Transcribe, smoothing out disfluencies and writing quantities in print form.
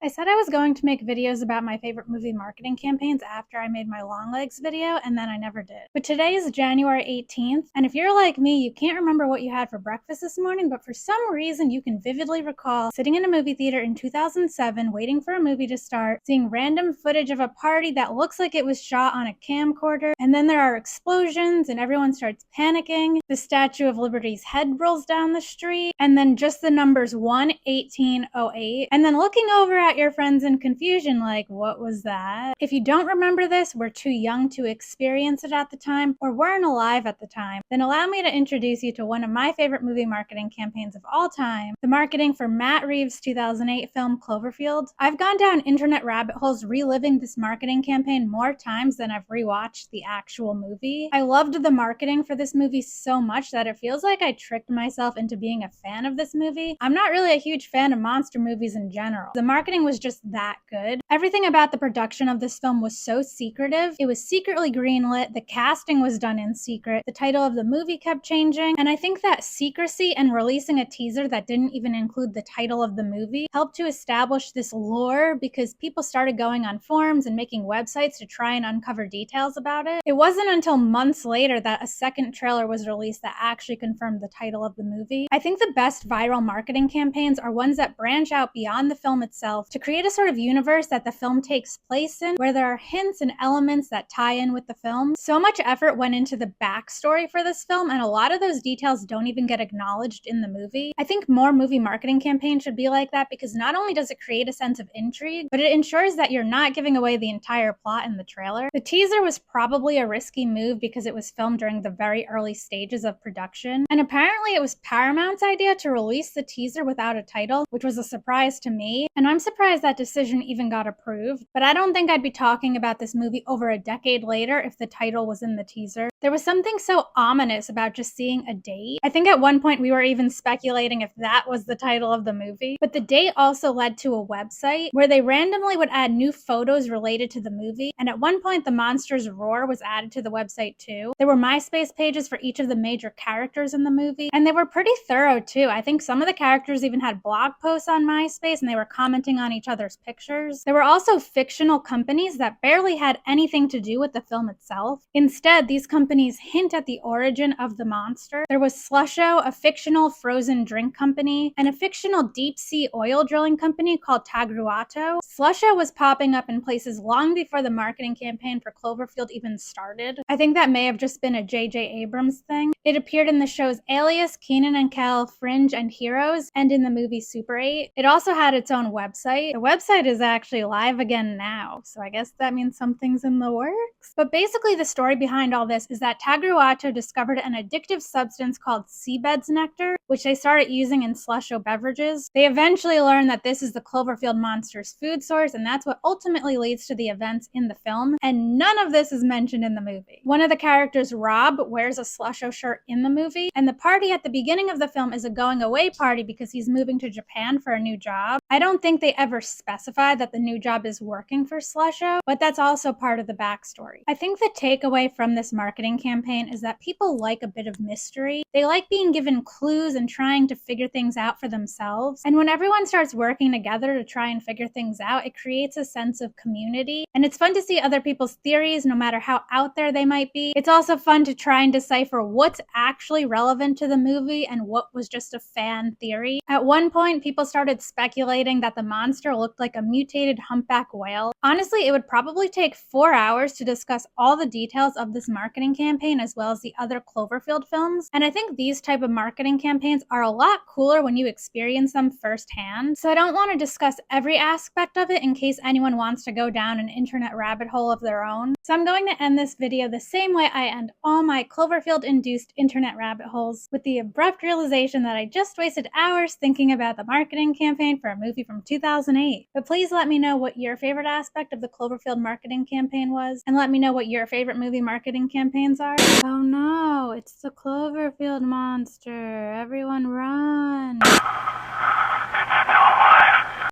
I said I was going to make videos about my favorite movie marketing campaigns after I made my long legs video, and then I never did. But today is January 18th, and if you're like me, you can't remember what you had for breakfast this morning, but for some reason you can vividly recall sitting in a movie theater in 2007, waiting for a movie to start, seeing random footage of a party that looks like it was shot on a camcorder, and then there are explosions and everyone starts panicking, the Statue of Liberty's head rolls down the street, and then just the numbers 1-1808, and then looking over at your friends in confusion like, what was that? If you don't remember this, we're too young to experience it at the time, or weren't alive at the time, then allow me to introduce you to one of my favorite movie marketing campaigns of all time, the marketing for Matt Reeves' 2008 film Cloverfield. I've gone down internet rabbit holes reliving this marketing campaign more times than I've rewatched the actual movie. I loved the marketing for this movie so much that it feels like I tricked myself into being a fan of this movie. I'm not really a huge fan of monster movies in general. The marketing was just that good. Everything about the production of this film was so secretive. It was secretly greenlit, the casting was done in secret, the title of the movie kept changing, and I think that secrecy and releasing a teaser that didn't even include the title of the movie helped to establish this lore because people started going on forums and making websites to try and uncover details about it. It wasn't until months later that a second trailer was released that actually confirmed the title of the movie. I think the best viral marketing campaigns are ones that branch out beyond the film itself to create a sort of universe that the film takes place in, where there are hints and elements that tie in with the film. So much effort went into the backstory for this film, and a lot of those details don't even get acknowledged in the movie. I think more movie marketing campaigns should be like that because not only does it create a sense of intrigue, but it ensures that you're not giving away the entire plot in the trailer. The teaser was probably a risky move because it was filmed during the very early stages of production, and apparently it was Paramount's idea to release the teaser without a title, which was a surprise to me, and I'm surprised that decision even got approved, but I don't think I'd be talking about this movie over a decade later if the title was in the teaser. There was something so ominous about just seeing a date. I think at one point we were even speculating if that was the title of the movie, but the date also led to a website where they randomly would add new photos related to the movie, and at one point the monster's roar was added to the website too. There were MySpace pages for each of the major characters in the movie, and they were pretty thorough too. I think some of the characters even had blog posts on MySpace and they were commenting on each other's pictures. There were also fictional companies that barely had anything to do with the film itself. Instead, these companies hint at the origin of the monster. There was Slusho, a fictional frozen drink company, and a fictional deep-sea oil drilling company called Tagruato. Slusho was popping up in places long before the marketing campaign for Cloverfield even started. I think that may have just been a J.J. Abrams thing. It appeared in the shows Alias, Kenan and Kel, Fringe, and Heroes, and in the movie Super 8. It also had its own website. The website is actually live again now, so I guess that means something's in the works. But basically the story behind all this is that Tagruato discovered an addictive substance called seabed's nectar, which they started using in Slusho beverages. They eventually learned that this is the Cloverfield monster's food source, and that's what ultimately leads to the events in the film, and none of this is mentioned in the movie. One of the characters, Rob, wears a Slusho shirt in the movie, and the party at the beginning of the film is a going away party because he's moving to Japan for a new job. I don't think they ever specify that the new job is working for Slusho, but that's also part of the backstory. I think the takeaway from this marketing campaign is that people like a bit of mystery. They like being given clues and trying to figure things out for themselves. And when everyone starts working together to try and figure things out, it creates a sense of community. And it's fun to see other people's theories, no matter how out there they might be. It's also fun to try and decipher what's actually relevant to the movie and what was just a fan theory. At one point, people started speculating that the monster looked like a mutated humpback whale. Honestly, it would probably take 4 hours to discuss all the details of this marketing campaign as well as the other Cloverfield films, and I think these type of marketing campaigns are a lot cooler when you experience them firsthand, so I don't want to discuss every aspect of it in case anyone wants to go down an internet rabbit hole of their own. So I'm going to end this video the same way I end all my Cloverfield-induced internet rabbit holes, with the abrupt realization that I just wasted hours thinking about the marketing campaign for a movie from 2008. But please let me know what your favorite aspect of the Cloverfield marketing campaign was, and let me know what your favorite movie marketing campaigns are. Oh no, it's the Cloverfield monster. Everyone run!